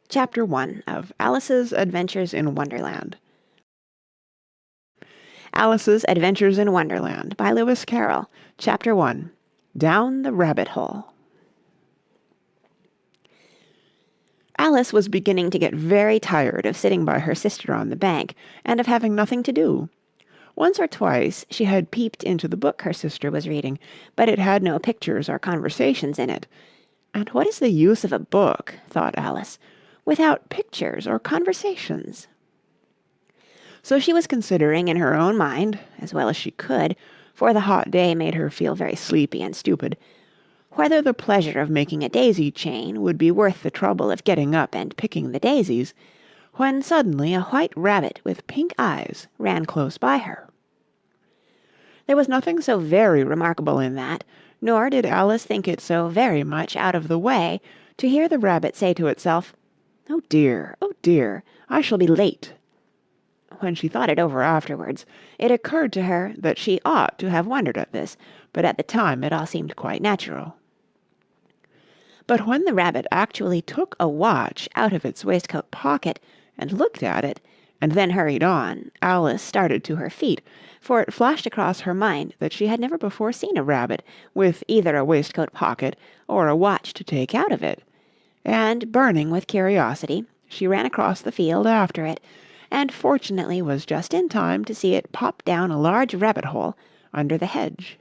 Chapter 1 of Alice's Adventures in Wonderland. Alice's Adventures in Wonderland by Lewis Carroll. Chapter 1. Down the Rabbit Hole. Alice was beginning to get very tired of sitting by her sister on the bank, and of having nothing to do. Once or twice she had peeped into the book her sister was reading, but it had no pictures or conversations in it. And what is the use of a book, thought Alice, without pictures or conversations? So she was considering in her own mind, as well as she could, for the hot day made her feel very sleepy and stupid, whether the pleasure of making a daisy chain would be worth the trouble of getting up and picking the daisies, when suddenly a white rabbit with pink eyes ran close by her. There was nothing so very remarkable in that, nor did Alice think it so very much out of the way to hear the rabbit say to itself, oh dear, I shall be late." When she thought it over afterwards, it occurred to her that she ought to have wondered at this, but at the time it all seemed quite natural. But when the rabbit actually took a watch out of its waistcoat pocket and looked at it, and then hurried on, Alice started to her feet, for it flashed across her mind that she had never before seen a rabbit with either a waistcoat pocket or a watch to take out of it, and, burning with curiosity, she ran across the field after it, and fortunately was just in time to see it pop down a large rabbit-hole under the hedge.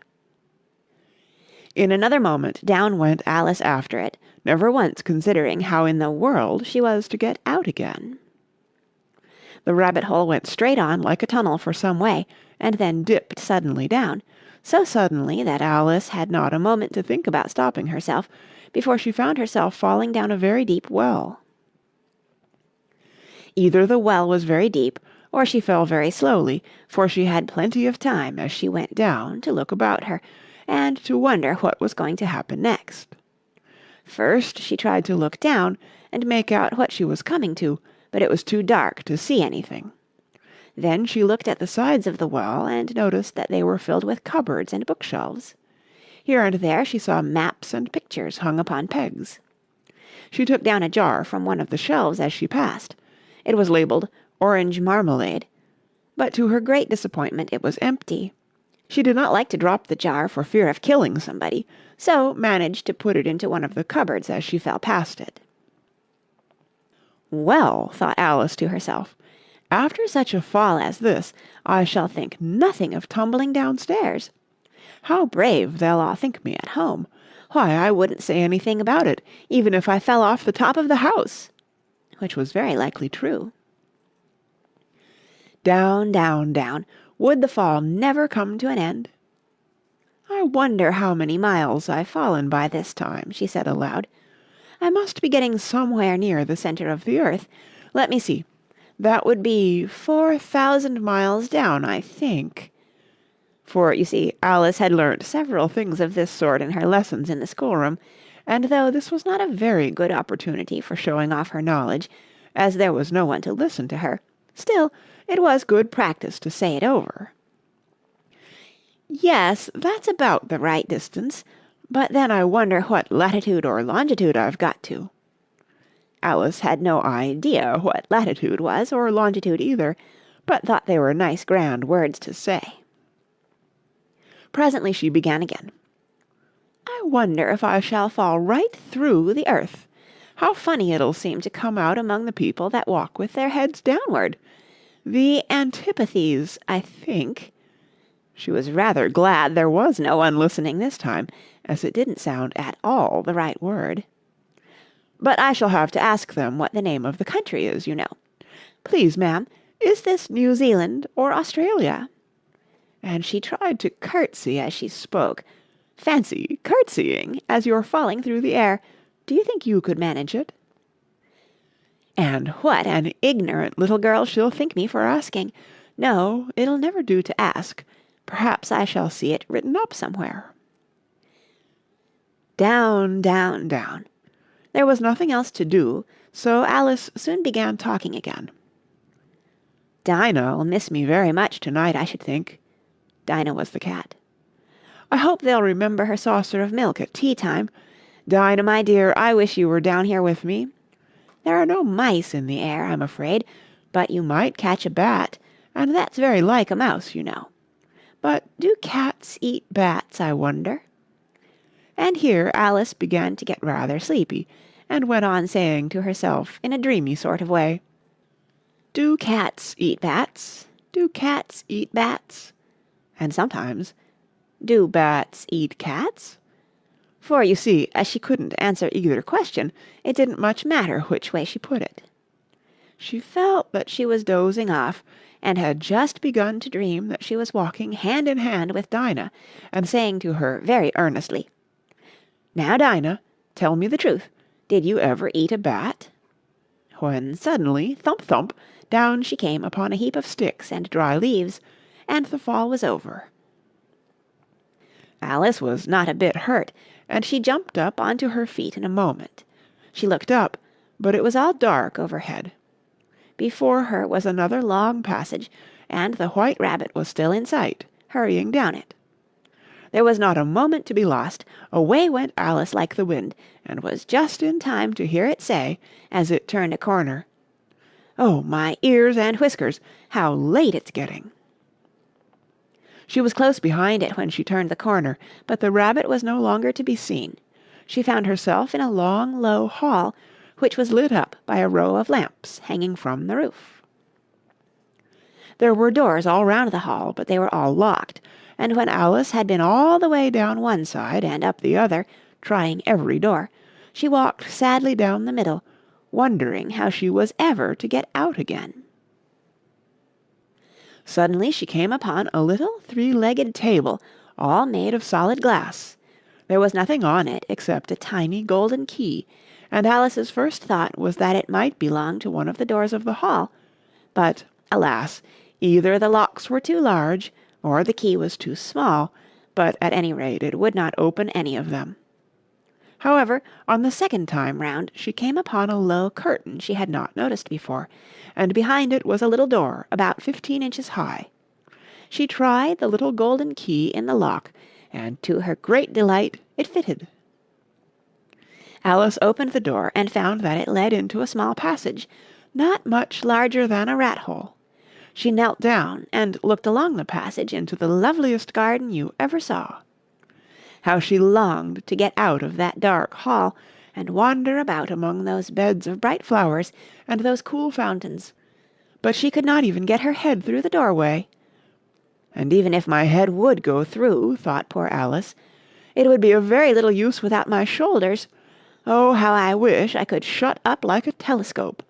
In another moment down went Alice after it, never once considering how in the world she was to get out again. The rabbit-hole went straight on like a tunnel for some way, and then dipped suddenly down, so suddenly that Alice had not a moment to think about stopping herself, before she found herself falling down a very deep well. Either the well was very deep, or she fell very slowly, for she had plenty of time as she went down to look about her, and to wonder what was going to happen next. First she tried to look down and make out what she was coming to, but it was too dark to see anything. Then she looked at the sides of the well and noticed that they were filled with cupboards and bookshelves. Here and there she saw maps and pictures hung upon pegs. She took down a jar from one of the shelves as she passed. It was labelled Orange Marmalade, but to her great disappointment it was empty. She did not like to drop the jar for fear of killing somebody, so managed to put it into one of the cupboards as she fell past it. Well, thought Alice to herself, after such a fall as this, I shall think nothing of tumbling downstairs. How brave they'll all think me at home. Why, I wouldn't say anything about it, even if I fell off the top of the house, which was very likely true. Down, down, down. Would the fall never come to an end? I wonder how many miles I've fallen by this time, she said aloud. I must be getting somewhere near the centre of the earth. Let me see. That would be 4,000 miles down, I think. For, you see, Alice had learnt several things of this sort in her lessons in the schoolroom, and though this was not a very good opportunity for showing off her knowledge, as there was no one to listen to her, still it was good practice to say it over. Yes, that's about the right distance, but then I wonder what latitude or longitude I've got to. Alice had no idea what latitude was, or longitude either, but thought they were nice grand words to say. Presently she began again. I wonder if I shall fall right through the earth. How funny it'll seem to come out among the people that walk with their heads downward. The antipathies, I think. She was rather glad there was no one listening this time, as it didn't sound at all the right word. But I shall have to ask them what the name of the country is, you know. Please, ma'am, is this New Zealand or Australia? And she tried to curtsy as she spoke. Fancy curtsying as you're falling through the air. Do you think you could manage it? And what an ignorant little girl she'll think me for asking. No, it'll never do to ask. Perhaps I shall see it written up somewhere. Down, down, down. There was nothing else to do, so Alice soon began talking again. Dinah'll miss me very much tonight, I should think. Dinah was the cat. I hope they'll remember her saucer of milk at tea time. Dinah, my dear, I wish you were down here with me. There are no mice in the air, I'm afraid, but you might catch a bat, and that's very like a mouse, you know. But do cats eat bats, I wonder?" And here Alice began to get rather sleepy, and went on saying to herself in a dreamy sort of way, "Do cats eat bats? Do cats eat bats?" And sometimes, "Do bats eat cats?" For, you see, as she couldn't answer either question, it didn't much matter which way she put it. She felt that she was dozing off, and had just begun to dream that she was walking hand in hand with Dinah, and saying to her very earnestly, "Now, Dinah, tell me the truth. Did you ever eat a bat?" When suddenly, thump, thump, down she came upon a heap of sticks and dry leaves, and the fall was over. Alice was not a bit hurt, and she jumped up onto her feet in a moment. She looked up, but it was all dark overhead. Before her was another long passage, and the White Rabbit was still in sight, hurrying down it. There was not a moment to be lost. Away went Alice like the wind, and was just in time to hear it say, as it turned a corner, "Oh, my ears and whiskers, how late it's getting!" She was close behind it when she turned the corner, but the rabbit was no longer to be seen. She found herself in a long, low hall, which was lit up by a row of lamps hanging from the roof. There were doors all round the hall, but they were all locked, and when Alice had been all the way down one side and up the other, trying every door, she walked sadly down the middle, wondering how she was ever to get out again. Suddenly she came upon a little three-legged table, all made of solid glass. There was nothing on it except a tiny golden key, and Alice's first thought was that it might belong to one of the doors of the hall. But, alas, either the locks were too large, or the key was too small, but at any rate it would not open any of them. However, on the second time round she came upon a low curtain she had not noticed before, and behind it was a little door about 15 inches high. She tried the little golden key in the lock, and to her great delight it fitted. Alice opened the door and found that it led into a small passage, not much larger than a rat-hole. She knelt down and looked along the passage into the loveliest garden you ever saw. How she longed to get out of that dark hall, and wander about among those beds of bright flowers and those cool fountains. But she could not even get her head through the doorway. "And even if my head would go through," thought poor Alice, "it would be of very little use without my shoulders. Oh, how I wish I could shut up like a telescope!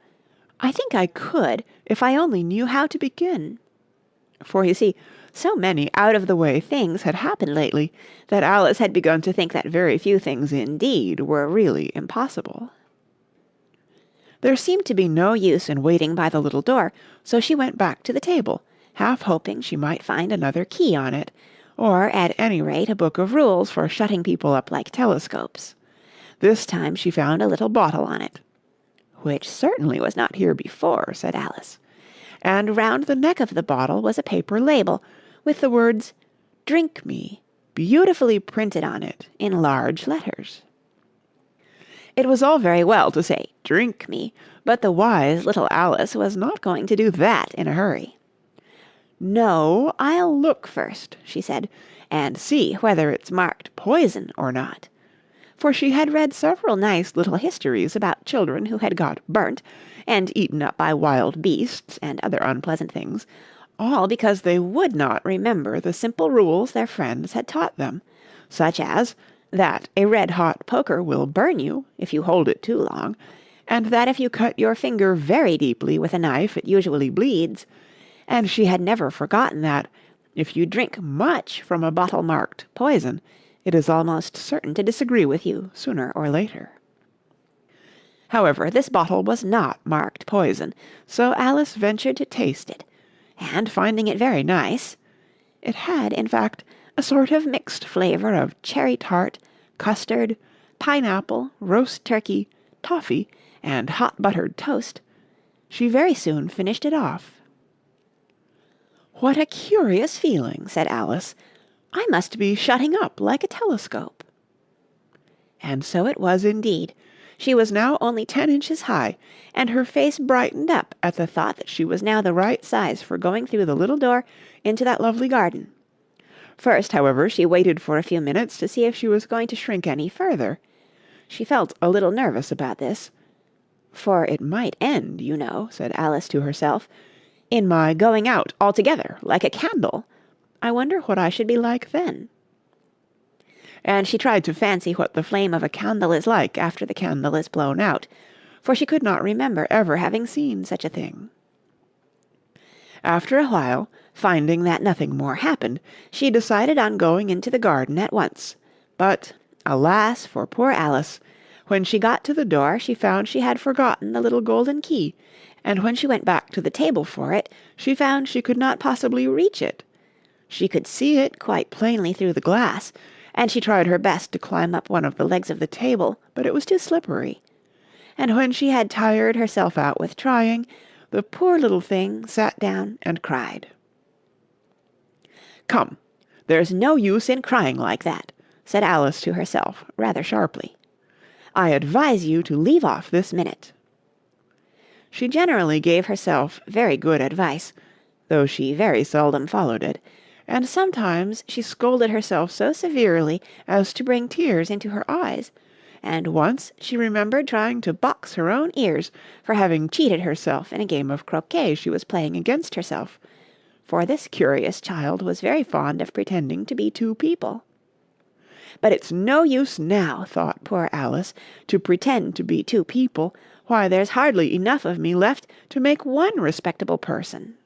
I think I could, if I only knew how to begin." For, you see, so many out-of-the-way things had happened lately that Alice had begun to think that very few things indeed were really impossible. There seemed to be no use in waiting by the little door, so she went back to the table, half hoping she might find another key on it, or at any rate a book of rules for shutting people up like telescopes. This time she found a little bottle on it. "Which certainly was not here before," said Alice. And round the neck of the bottle was a paper label, with the words, "Drink me," beautifully printed on it in large letters. It was all very well to say, "Drink me," but the wise little Alice was not going to do that in a hurry. "No, I'll look first," she said, "and see whether it's marked poison or not." For she had read several nice little histories about children who had got burnt, and eaten up by wild beasts, and other unpleasant things, all because they would not remember the simple rules their friends had taught them, such as that a red-hot poker will burn you if you hold it too long, and that if you cut your finger very deeply with a knife it usually bleeds, and she had never forgotten that, if you drink much from a bottle marked poison, it is almost certain to disagree with you sooner or later. However, this bottle was not marked poison, so Alice ventured to taste it, and finding it very nice, it had, in fact, a sort of mixed flavour of cherry tart, custard, pineapple, roast turkey, toffee, and hot buttered toast, she very soon finished it off. "What a curious feeling," said Alice. "I must be shutting up like a telescope." And so it was indeed. She was now only 10 inches high, and her face brightened up at the thought that she was now the right size for going through the little door into that lovely garden. First, however, she waited for a few minutes to see if she was going to shrink any further. She felt a little nervous about this. "For it might end, you know," said Alice to herself, "in my going out altogether, like a candle. I wonder what I should be like then." And she tried to fancy what the flame of a candle is like after the candle is blown out, for she could not remember ever having seen such a thing. After a while, finding that nothing more happened, she decided on going into the garden at once. But, alas for poor Alice! When she got to the door, she found she had forgotten the little golden key, and when she went back to the table for it, she found she could not possibly reach it. She could see it quite plainly through the glass, and she tried her best to climb up one of the legs of the table, but it was too slippery. And when she had tired herself out with trying, the poor little thing sat down and cried. "Come, there's no use in crying like that," said Alice to herself, rather sharply. "I advise you to leave off this minute." She generally gave herself very good advice, though she very seldom followed it, and sometimes she scolded herself so severely as to bring tears into her eyes, and once she remembered trying to box her own ears for having cheated herself in a game of croquet she was playing against herself, for this curious child was very fond of pretending to be two people. "But it's no use now," thought poor Alice, "to pretend to be two people. Why, there's hardly enough of me left to make one respectable person."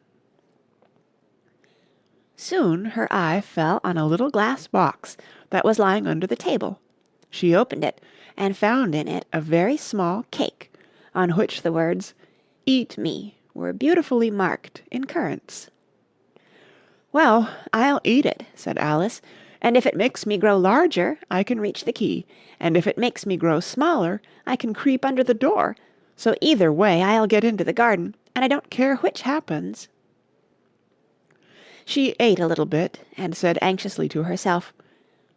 Soon her eye fell on a little glass box that was lying under the table. She opened it, and found in it a very small cake, on which the words, "Eat me," were beautifully marked in currants. "Well, I'll eat it," said Alice, "and if it makes me grow larger, I can reach the key, and if it makes me grow smaller, I can creep under the door, so either way I'll get into the garden, and I don't care which happens." She ate a little bit, and said anxiously to herself,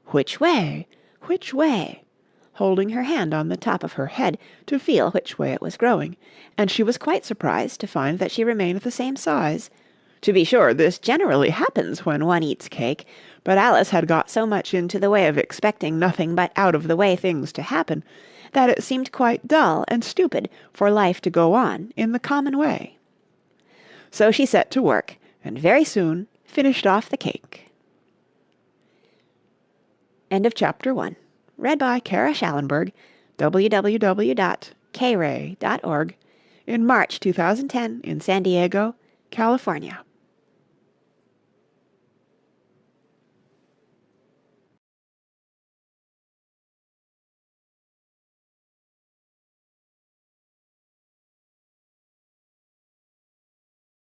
"Which way? Which way?" holding her hand on the top of her head to feel which way it was growing, and she was quite surprised to find that she remained the same size. To be sure, this generally happens when one eats cake, but Alice had got so much into the way of expecting nothing but out-of-the-way things to happen, that it seemed quite dull and stupid for life to go on in the common way. So she set to work, and very soon finished off the cake. End of chapter 1. Read by Kara Schallenberg, www.kray.org, in March 2010 in San Diego, California.